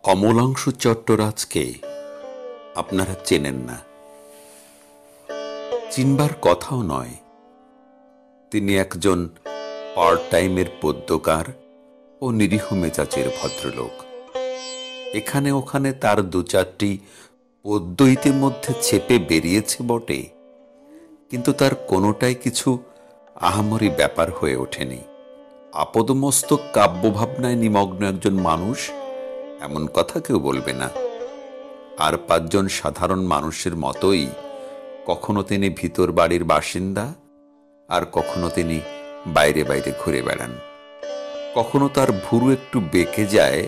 কমলাংশু চট্টরাজকে আপনারা চেনেন না, চিনবার কথাও নয়। তিনি একজন পার্ট টাইমের পদ্যকার ও নিরীহ মেজাজের ভদ্রলোক। এখানে ওখানে তার দু চারটি পদ্য ইতিমধ্যে ছেপে বেরিয়েছে বটে, কিন্তু তার কোনোটাই কিছু আহামরি ব্যাপার হয়ে ওঠেনি। আপদমস্তক কাব্যভাবনায় নিমগ্ন একজন মানুষ এমন কথা কেউ বলবে না। আর পাঁচজন সাধারণ মানুষের মতোই কখনো তিনি ভিতর বাড়ির বাসিন্দা, আর কখনো তিনি বাইরে বাইরে ঘুরে বেড়ান। কখনো তার ভুরু একটু বেঁকে যায়,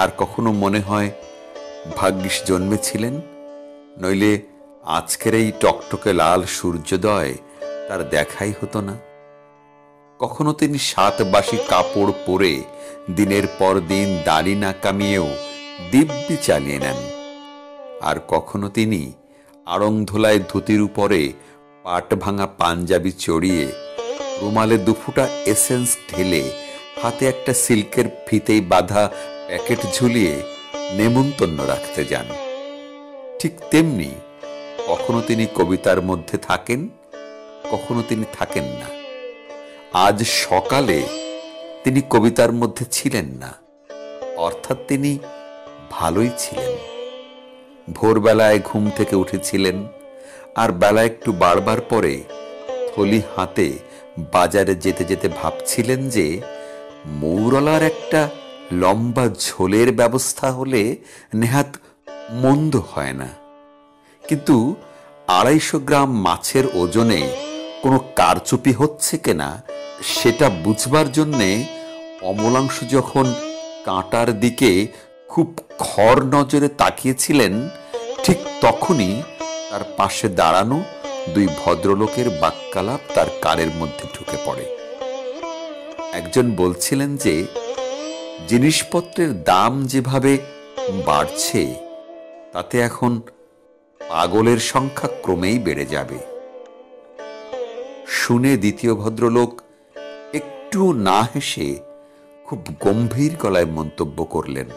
আর কখনো মনে হয় ভাগ্যিস জন্মেছিলেন, নইলে আজকের এই টকটকে লাল সূর্যোদয় তার দেখাই হতো না। কখনো তিনি 7 বাসি কাপড় পরে দিনের পর দিন দাড়ি না কামিয়েও দিব্যি চালিয়ে নেন। আর কখনো তিনি আড়ংধোলায় ধুতির উপরে পাট ভাঙা পাঞ্জাবি চড়িয়ে রুমালে 2 ফুটা এসেন্স ঢেলে হাতে একটা সিল্কের ফিতেই বাঁধা প্যাকেট ঝুলিয়ে নেমন্তন্ন রাখতে যান। ঠিক তেমনি কখনো তিনি কবিতার মধ্যে থাকেন, কখনো তিনি থাকেন না। আজ সকালে তিনি কবিতার মধ্যে ছিলেন না, অর্থাৎ তিনি ভালোই ছিলেন। ভোরবেলায় ঘুম থেকে উঠেছিলেন, আর বেলা একটু বাড়বার পরে থলি হাতে বাজারে যেতে যেতে ভাবছিলেন যে মৌরলার একটা লম্বা ঝোলের ব্যবস্থা হলে নেহাত মন্দ হয় না। কিন্তু 250 গ্রাম মাছের ওজনে কোনো কারচুপি হচ্ছে কিনা সেটা বুঝবার জন্যে অমলাংশু যখন কাঁটার দিকে খুব খর নজরে তাকিয়েছিলেন, ঠিক তখনই তার পাশে দাঁড়ানো 2 ভদ্রলোকের বাক্যালাপ তার কানের মধ্যে ঢুকে পড়ে। একজন বলছিলেন যে জিনিসপত্রের দাম যেভাবে বাড়ছে তাতে এখন পাগলের সংখ্যা ক্রমেই বেড়ে যাবে। শুনে দ্বিতীয় ভদ্রলোক একটু না হেসে খুব গম্ভীর গলায় মন্তব্য করলেন,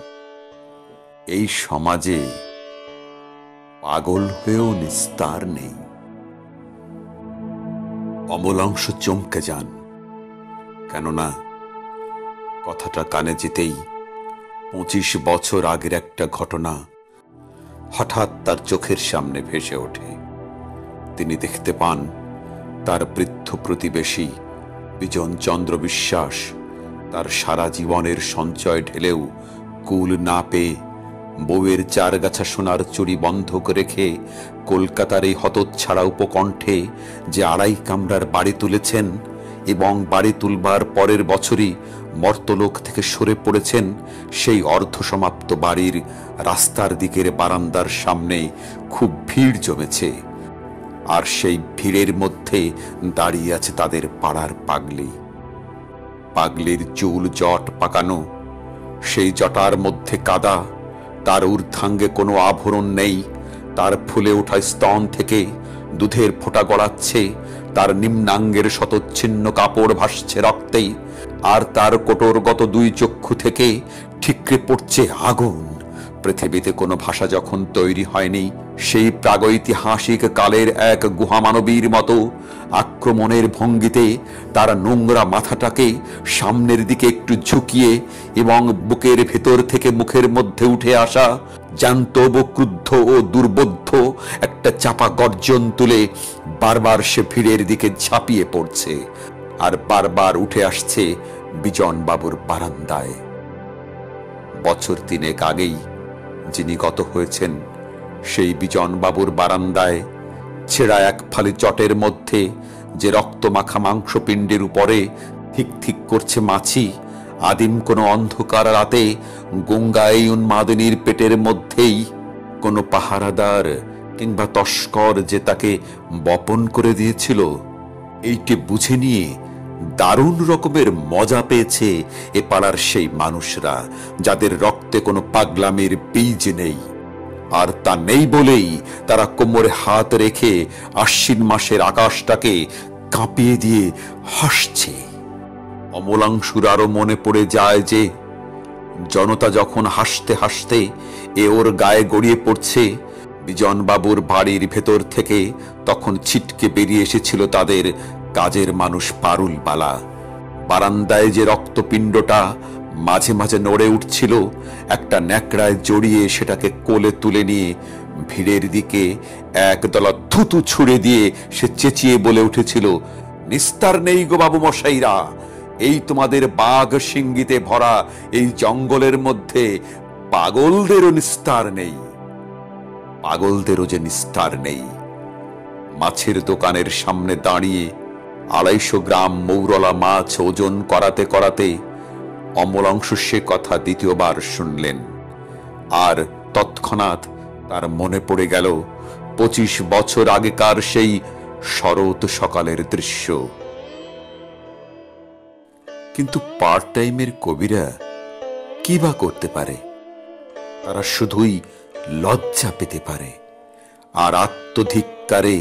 এই সমাজে পাগল হয়েও নিস্তার নেই। অমলাংশু চমকে যান, কেননা কথাটা কানে যেতেই 25 বছর আগের একটা ঘটনা হঠাৎ তার চোখের সামনে ভেসে ওঠে। তিনি দেখতে পান তার বৃদ্ধ প্রতিবেশী বিজন চন্দ্র বিশ্বাস তার সারা জীবনের সঞ্চয় ঢেলেও কুল না পেয়ে বউয়ের 4 গাছা সোনার চুড়ি বন্ধক রেখে কলকাতার এই হতচ্ছাড়া উপকণ্ঠে যে 2.5 কামরার বাড়ি তুলেছেন, এবং বাড়ি তুলবার পরের বছরই মর্তলোক থেকে সরে পড়েছেন, সেই অর্ধসমাপ্ত বাড়ির রাস্তার দিকের বারান্দার সামনে খুব ভিড় জমেছে। আর সেই ভিড়ের মধ্যে দাঁড়িয়ে আছে তাদের পাড়ার পাগলি। পাগলির চুল জট পাকানো, সেই জটার মধ্যে কাদা, তার ঊর্ধ্বাঙ্গে কোনো আভরণ নেই, তার ফুলে ওঠা স্তন থেকে দুধের ফোঁটা গড়াচ্ছে, তার নিম্নাঙ্গের শতচ্ছিন্ন কাপড় ভাসছে রক্তেই, আর তার কোটরগত 2 চক্ষু থেকে ঠিকরে পড়ছে আগুন। পৃথিবীতে কোনো ভাষা যখন তৈরি হয়নি, সেই প্রাগৈতিহাসিক কালের এক গুহামানবীর মতো আক্রমণের ভঙ্গিতে তার নোংরা মাথাটাকে সামনের দিকে একটু ঝুঁকিয়ে এবং বুকের ভেতর থেকে মুখের মধ্যে উঠে আসা জ্যান্ত ক্রুদ্ধ ও দুর্বোধ্য একটা চাপা গর্জন তুলে বারবার সে ভিড়ের দিকে ঝাঁপিয়ে পড়ছে, আর বারবার উঠে আসছে বিজন বাবুর বারান্দায়। বছর 3 আগেই যিনি গত হয়েছেন, সেই বিজন বাবুর বারান্দায় ছেঁড়া 1 ফালি চটের মধ্যে যে রক্তমাখা মাংসপিণ্ডের উপরে ঠিক ঠিক করছে মাছি, আদিম কোনো অন্ধকার রাতে গঙ্গায় উন্মাদিনীর পেটের মধ্যেই কোনো পাহারাদার কিংবা তস্কর যে তাকে বপন করে দিয়েছিল, এইটি বুঝে নিয়ে দারুণ রকমের মজা পেয়েছে এ পাড়ার সেই মানুষরা, যাদের রক্তে কোনো পাগলামির বীজ নেই। আর তা নেই বলেই তারা কোমরে হাত রেখে আশ্বিন মাসের আকাশটাকে কাঁপিয়ে দিয়ে হাসছে। অমলাংশুর আরো মনে পড়ে যায় যে জনতা যখন হাসতে হাসতে এ ওর গায়ে গড়িয়ে পড়ছে, বিজনবাবুর বাড়ির ভেতর থেকে তখন ছিটকে বেরিয়ে এসেছিল তাদের কাজের মানুষ পারুল বালা। বারান্দায় যে রক্তপিণ্ডটা মাঝে মাঝে নড়ে উঠছিল, একটা ন্যাকড়ায় জড়িয়ে সেটাকে কোলে তুলে নিয়ে ভিড়ের দিকে একদলা থুতু ছুড়ে দিয়ে সে চেঁচিয়ে বলে উঠেছিল, নিস্তার নেই গো বাবু মশাইরা, এই তোমাদের বাঘ সিংগিতে ভরা এই জঙ্গলের মধ্যে পাগলদেরও নিস্তার নেই, পাগলদেরও যে নিস্তার নেই। মাছের দোকানের সামনে দাঁড়িয়ে 250 গ্রাম মৌরলা মাছ ওজন করাতে করাতে অমলাংশু সে কথা দ্বিতীয়বার শুনলেন, আর তৎক্ষণাৎ তার মনে পড়ে গেল 25 বছর আগেকার সেই শরৎ সকালের দৃশ্য। কিন্তু পার্ট টাইমের কবিরা কি বা করতে পারে? তারা শুধুই লজ্জা পেতে পারে আর আত্মধিক্কারে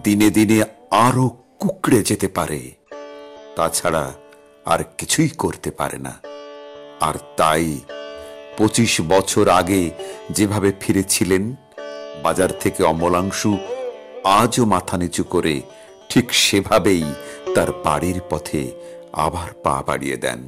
দিনে দিনে আরো কুকড়ে যেতে পারে, তাছাড়া আর কিছুই করতে পারে না। আর তাই 25 বছর আগে যেভাবে ফিরেছিলেন বাজার থেকে অমলাংশু আজও মাথা নিচু করে ঠিক সেভাবেই তার বাড়ির পথে আবার পা বাড়িয়ে দেন।